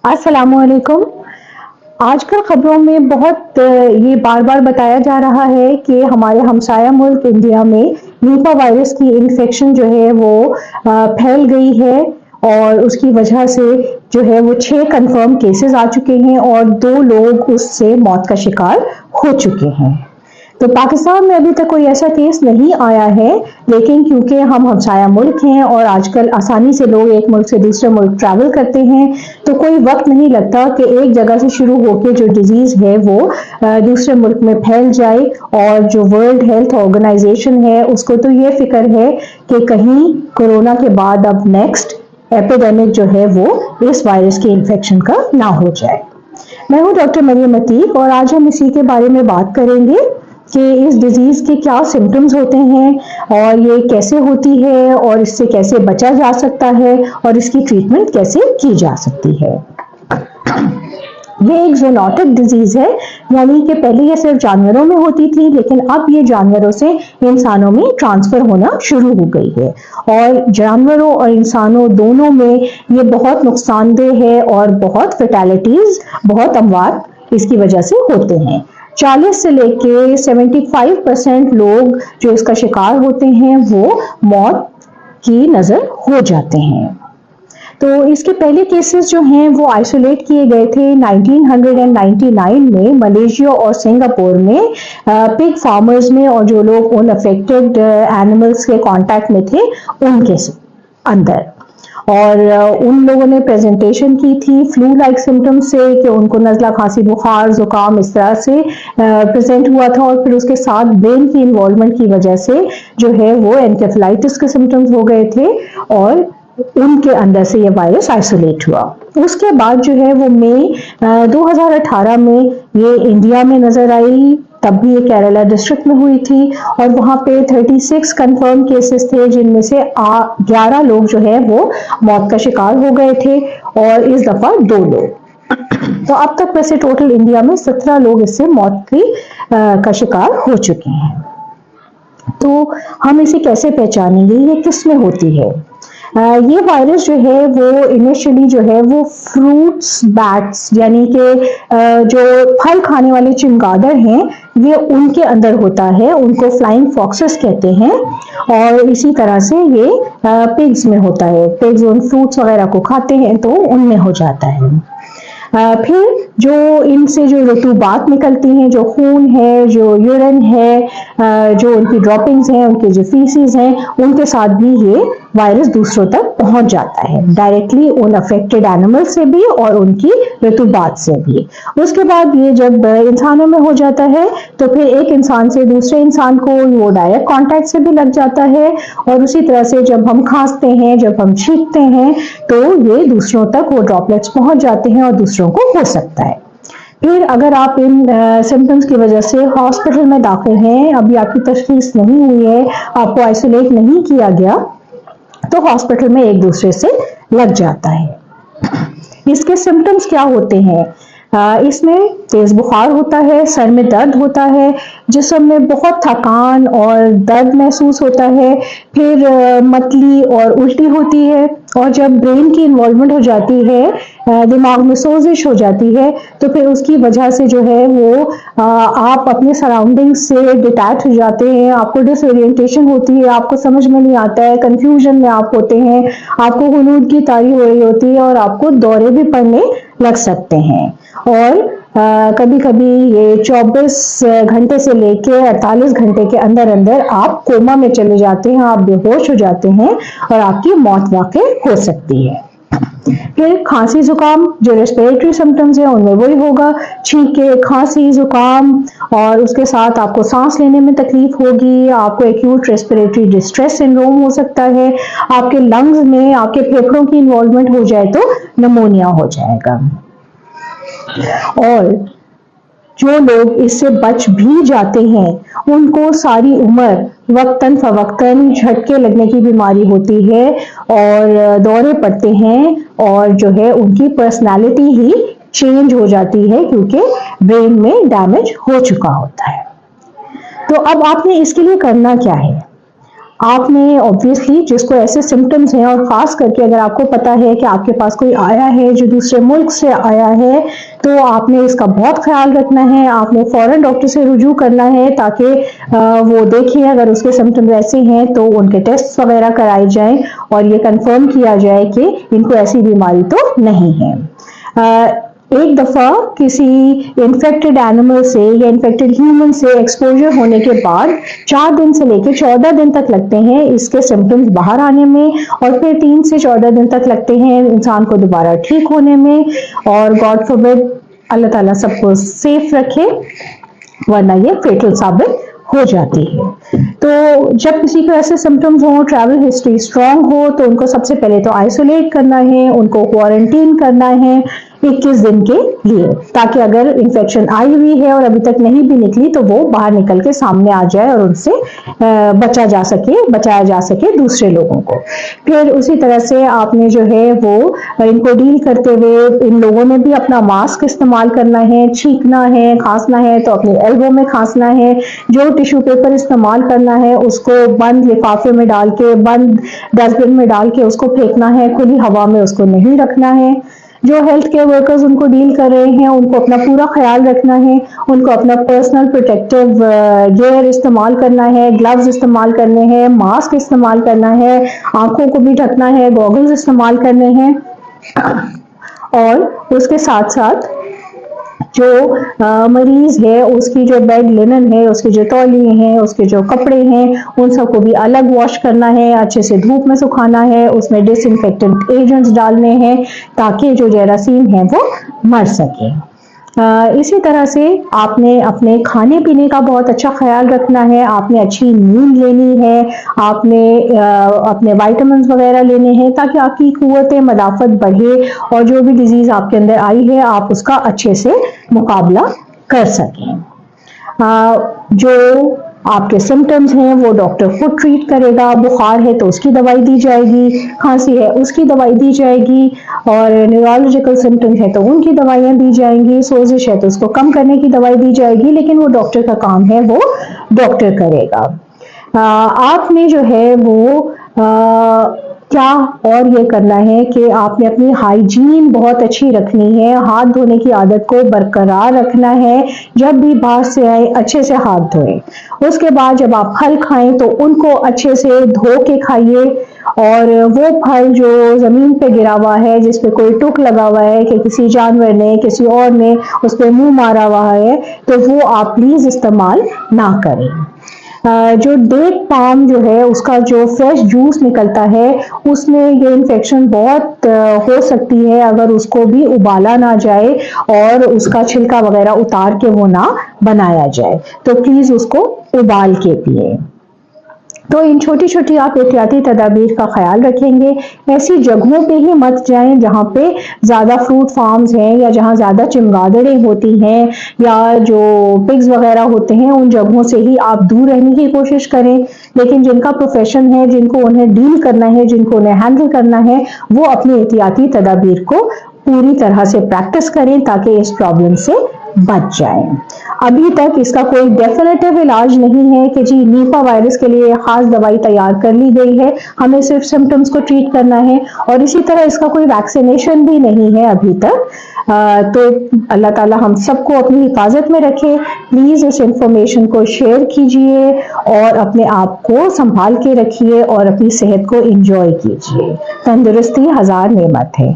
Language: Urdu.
السلام علیکم۔ آج کل خبروں میں بہت یہ بار بار بتایا جا رہا ہے کہ ہمارے ہمسایہ ملک انڈیا میں نیپا وائرس کی انفیکشن جو ہے وہ پھیل گئی ہے، اور اس کی وجہ سے جو ہے وہ 6 کنفرم کیسز آ چکے ہیں اور 2 لوگ اس سے موت کا شکار ہو چکے ہیں۔ تو پاکستان میں ابھی تک کوئی ایسا کیس نہیں آیا ہے، لیکن کیونکہ ہم ہمسایہ ملک ہیں اور آج کل آسانی سے لوگ ایک ملک سے دوسرے ملک ٹریول کرتے ہیں، تو کوئی وقت نہیں لگتا کہ ایک جگہ سے شروع ہو کے جو ڈیزیز ہے وہ دوسرے ملک میں پھیل جائے۔ اور جو ورلڈ ہیلتھ آرگنائزیشن ہے اس کو تو یہ فکر ہے کہ کہیں کورونا کے بعد اب نیکسٹ ایپیڈیمک جو ہے وہ اس وائرس کی انفیکشن کا نہ ہو جائے۔ میں ہوں ڈاکٹر مریم عتیق، اور آج ہم اسی کے بارے میں بات کریں گے کہ اس ڈیزیز کے کیا سمٹمز ہوتے ہیں اور یہ کیسے ہوتی ہے اور اس سے کیسے بچا جا سکتا ہے اور اس کی ٹریٹمنٹ کیسے کی جا سکتی ہے۔ یہ ایک زونوٹک ڈیزیز ہے، یعنی کہ پہلے یہ صرف جانوروں میں ہوتی تھی، لیکن اب یہ جانوروں سے انسانوں میں ٹرانسفر ہونا شروع ہو گئی ہے، اور جانوروں اور انسانوں دونوں میں یہ بہت نقصان دہ ہے اور بہت فیٹیلٹیز، بہت اموات اس کی وجہ سے ہوتے ہیں۔ 40 سے لے کے 75% لوگ جو اس کا شکار ہوتے ہیں وہ موت کی نظر ہو جاتے ہیں۔ تو اس کے پہلے کیسز جو ہیں وہ آئسولیٹ کیے گئے تھے 1999 میں ملیشیا اور سنگاپور میں، پگ فارمرز میں، اور جو لوگ ان افیکٹڈ اینیملز کے کانٹیکٹ میں تھے ان کے اندر، اور ان لوگوں نے پریزنٹیشن کی تھی فلو لائک سمٹم سے، کہ ان کو نزلہ، کھانسی، بخار، زکام اس طرح سے پریزنٹ ہوا تھا، اور پھر اس کے ساتھ برین کی انوالومنٹ کی وجہ سے جو ہے وہ انکیفلائٹس کے سمٹمز ہو گئے تھے، اور ان کے اندر سے یہ وائرس آئسولیٹ ہوا۔ اس کے بعد جو ہے وہ مئی 2018 میں یہ انڈیا میں نظر آئی، تب بھی یہ کیرلا ڈسٹرکٹ میں ہوئی تھی، اور وہاں پہ 36 کنفرم کیسز تھے، جن میں سے 11 لوگ جو ہے وہ موت کا شکار ہو گئے تھے، اور اس دفعہ 2 لوگ۔ تو اب تک ویسے ٹوٹل انڈیا میں 17 لوگ اس سے موت کا شکار ہو چکے ہیں۔ تو ہم اسے کیسے پہچانیں گے، یہ کس میں ہوتی ہے؟ یہ وائرس جو ہے وہ انیشلی جو ہے وہ فروٹس بیٹس، یعنی کہ جو پھل کھانے والے چمگادڑ ہیں، یہ ان کے اندر ہوتا ہے، ان کو فلائنگ فاکسز کہتے ہیں، اور اسی طرح سے یہ پگز میں ہوتا ہے، پگز ان فروٹس وغیرہ کو کھاتے ہیں تو ان میں ہو جاتا ہے۔ پھر جو ان سے جو رطوبات نکلتی ہیں، جو خون ہے، جو یورین ہے، جو ان کی ڈراپنگز ہیں، ان کے جو فیسز ہیں، ان کے ساتھ بھی یہ وائرس دوسروں تک پہنچ جاتا ہے، ڈائریکٹلی ان افیکٹڈ اینیمل سے بھی اور ان کی رطوبات سے بھی۔ اس کے بعد یہ جب انسانوں میں ہو جاتا ہے تو پھر ایک انسان سے دوسرے انسان کو وہ ڈائریکٹ کانٹیکٹ سے بھی لگ جاتا ہے، اور اسی طرح سے جب ہم کھانستے ہیں، جب ہم چھینکتے ہیں، تو یہ دوسروں تک وہ ڈراپلیٹس پہنچ جاتے ہیں اور دوسروں کو ہو سکتا ہے۔ پھر اگر آپ ان سمپٹمز کی وجہ سے ہاسپٹل میں داخل ہیں، ابھی آپ کی تشخیص نہیں ہوئی ہے، آپ کو آئسولیٹ نہیں کیا گیا، تو ہاسپٹل میں ایک دوسرے سے لگ جاتا ہے۔ اس کے سمپٹمز کیا ہوتے ہیں؟ اس میں تیز بخار ہوتا ہے، سر میں درد ہوتا ہے، جسم میں بہت تھکان اور درد محسوس ہوتا ہے، پھر متلی اور الٹی ہوتی ہے، اور جب برین کی انوالومنٹ ہو جاتی ہے، دماغ میں سوزش ہو جاتی ہے، تو پھر اس کی وجہ سے جو ہے وہ آپ اپنے سراؤنڈنگ سے ڈیٹیچ ہو جاتے ہیں، آپ کو ڈس اورینٹیشن ہوتی ہے، آپ کو سمجھ میں نہیں آتا ہے، کنفیوژن میں آپ ہوتے ہیں، آپ کو غنود کی طاری ہو رہی ہوتی ہے، اور آپ کو دورے بھی پڑنے لگ سکتے ہیں، اور کبھی کبھی یہ 24 گھنٹے سے لے کے 48 گھنٹے کے اندر اندر آپ کوما میں چلے جاتے ہیں، آپ بے ہوش ہو جاتے ہیں، اور آپ کی موت واقع ہو سکتی ہے۔ پھر کھانسی زکام، جو ریسپیریٹری سمپٹمز ہیں ان میں وہی ہوگا، چھینکے، کھانسی، زکام، اور اس کے ساتھ آپ کو سانس لینے میں تکلیف ہوگی، آپ کو ایکیوٹ ریسپیریٹری ڈسٹریس سنڈروم ہو سکتا ہے، آپ کے لنگز میں، آپ کے پھیپھڑوں کی انوالومنٹ ہو جائے تو نمونیا ہو جائے گا۔ اور جو لوگ اس سے بچ بھی جاتے ہیں ان کو ساری عمر وقتاً فوقتاً جھٹکے لگنے کی بیماری ہوتی ہے، اور دورے پڑتے ہیں، اور جو ہے ان کی پرسنالٹی ہی چینج ہو جاتی ہے، کیونکہ برین میں ڈیمیج ہو چکا ہوتا ہے۔ تو اب آپ نے اس کے لیے کرنا کیا ہے؟ آپ نے obviously جس کو ایسے سمٹمز ہیں، اور خاص کر کے اگر آپ کو پتا ہے کہ آپ کے پاس کوئی آیا ہے جو دوسرے ملک سے آیا ہے، تو آپ نے اس کا بہت خیال رکھنا ہے. آپ نے فوراً ڈاکٹر سے رجوع کرنا ہے تاکہ وہ دیکھیں اگر اس کے سمٹمز ایسے ہیں تو ان کے ٹیسٹ وغیرہ کرائے جائیں اور یہ کنفرم کیا جائے کہ ان کو ایسی بیماری تو نہیں ہے. ایک دفعہ کسی انفیکٹڈ اینیمل سے یا انفیکٹڈ ہیومن سے ایکسپوجر ہونے کے بعد 4 دن سے لے کے 14 دن تک لگتے ہیں اس کے سمٹمز باہر آنے میں، اور پھر 3 سے 14 دن تک لگتے ہیں انسان کو دوبارہ ٹھیک ہونے میں. اور گاڈ فوربڈ اللہ تعالیٰ سب کو سیف رکھے، ورنہ یہ فیٹل ثابت ہو جاتی ہے. تو جب کسی کو ایسے سمٹمز ہوں، ٹریول ہسٹری اسٹرانگ ہو، تو ان کو سب سے پہلے تو آئسولیٹ کرنا ہے، ان کو کوارنٹین کرنا ہے 21 دن کے لیے، تاکہ اگر انفیکشن آئی ہوئی ہے اور ابھی تک نہیں بھی نکلی تو وہ باہر نکل کے سامنے آ جائے اور ان سے بچایا جا سکے دوسرے لوگوں کو. پھر اسی طرح سے آپ نے جو ہے وہ ان کو ڈیل کرتے ہوئے ان لوگوں نے بھی اپنا ماسک استعمال کرنا ہے، چھینکنا ہے، کھانسنا ہے تو اپنے ایلبو میں کھانسنا ہے، جو ٹیشو پیپر استعمال کرنا ہے اس کو بند لفافے میں ڈال کے، بند ڈسٹ بن میں ڈال کے اس کو پھینکنا ہے، کھلی ہوا میں اس کو نہیں رکھنا ہے. جو ہیلتھ کیئر ورکرز ان کو ڈیل کر رہے ہیں ان کو اپنا پورا خیال رکھنا ہے، ان کو اپنا پرسنل پروٹیکٹیو گیئر استعمال کرنا ہے، گلوز استعمال کرنے ہیں، ماسک استعمال کرنا ہے، آنکھوں کو بھی ڈھکنا ہے، گوگلز استعمال کرنے ہیں. اور اس کے ساتھ ساتھ جو مریض ہے اس کی جو بیڈ لینن ہے، اس کی جو تولیے ہیں، اس کے جو کپڑے ہیں، ان سب کو بھی الگ واش کرنا ہے، اچھے سے دھوپ میں سکھانا ہے، اس میں ڈس انفیکٹنٹ ایجنٹس ڈالنے ہیں تاکہ جو جراثیم ہیں وہ مر سکیں. اسی طرح سے آپ نے اپنے کھانے پینے کا بہت اچھا خیال رکھنا ہے، آپ نے اچھی نیند لینی ہے، آپ نے اپنے وائٹامنز وغیرہ لینے ہیں تاکہ آپ کی قوت مدافعت بڑھے اور جو بھی ڈیزیز آپ کے اندر آئی ہے آپ اس کا اچھے سے مقابلہ کر سکیں. جو آپ کے سمٹمز ہیں وہ ڈاکٹر خود ٹریٹ کرے گا. بخار ہے تو اس کی دوائی دی جائے گی، کھانسی ہے اس کی دوائی دی جائے گی، اور نیورولوجیکل سمٹم ہے تو ان کی دوائیاں دی جائیں گی، سوزش ہے تو اس کو کم کرنے کی دوائی دی جائے گی، لیکن وہ ڈاکٹر کا کام ہے، وہ ڈاکٹر کرے گا. آپ نے جو ہے وہ کیا اور یہ کرنا ہے کہ آپ نے اپنی ہائیجین بہت اچھی رکھنی ہے، ہاتھ دھونے کی عادت کو برقرار رکھنا ہے، جب بھی باہر سے آئے اچھے سے ہاتھ دھوئیں. اس کے بعد جب آپ پھل کھائیں تو ان کو اچھے سے دھو کے کھائیے، اور وہ پھل جو زمین پہ گرا ہوا ہے جس پہ کوئی ٹک لگا ہوا ہے کہ کسی جانور نے کسی اور نے اس پہ منہ مارا ہوا ہے تو وہ آپ پلیز استعمال نہ کریں. جو ڈیٹ پام جو ہے اس کا جو فریش جوس نکلتا ہے اس میں یہ انفیکشن بہت ہو سکتی ہے اگر اس کو بھی ابالا نہ جائے اور اس کا چھلکا وغیرہ اتار کے وہ نہ بنایا جائے، تو پلیز اس کو ابال کے پیئے. تو ان چھوٹی چھوٹی آپ احتیاطی تدابیر کا خیال رکھیں گے. ایسی جگہوں پہ ہی مت جائیں جہاں پہ زیادہ فروٹ فارمز ہیں یا جہاں زیادہ چمگادڑیں ہوتی ہیں یا جو پگز وغیرہ ہوتے ہیں، ان جگہوں سے ہی آپ دور رہنے کی کوشش کریں. لیکن جن کا پروفیشن ہے، جن کو انہیں ڈیل کرنا ہے، جن کو انہیں ہینڈل کرنا ہے، وہ اپنی احتیاطی تدابیر کو پوری طرح سے پریکٹس کریں تاکہ اس پرابلم سے بچ جائیں. ابھی تک اس کا کوئی ڈیفینیٹو علاج نہیں ہے کہ جی نیپا وائرس کے لیے خاص دوائی تیار کر لی گئی ہے، ہمیں صرف سمٹمز کو ٹریٹ کرنا ہے، اور اسی طرح اس کا کوئی ویکسینیشن بھی نہیں ہے ابھی تک. تو اللہ تعالی ہم سب کو اپنی حفاظت میں رکھے. پلیز اس انفارمیشن کو شیئر کیجئے اور اپنے آپ کو سنبھال کے رکھیے اور اپنی صحت کو انجوائے کیجئے. تندرستی ہزار نعمت ہے.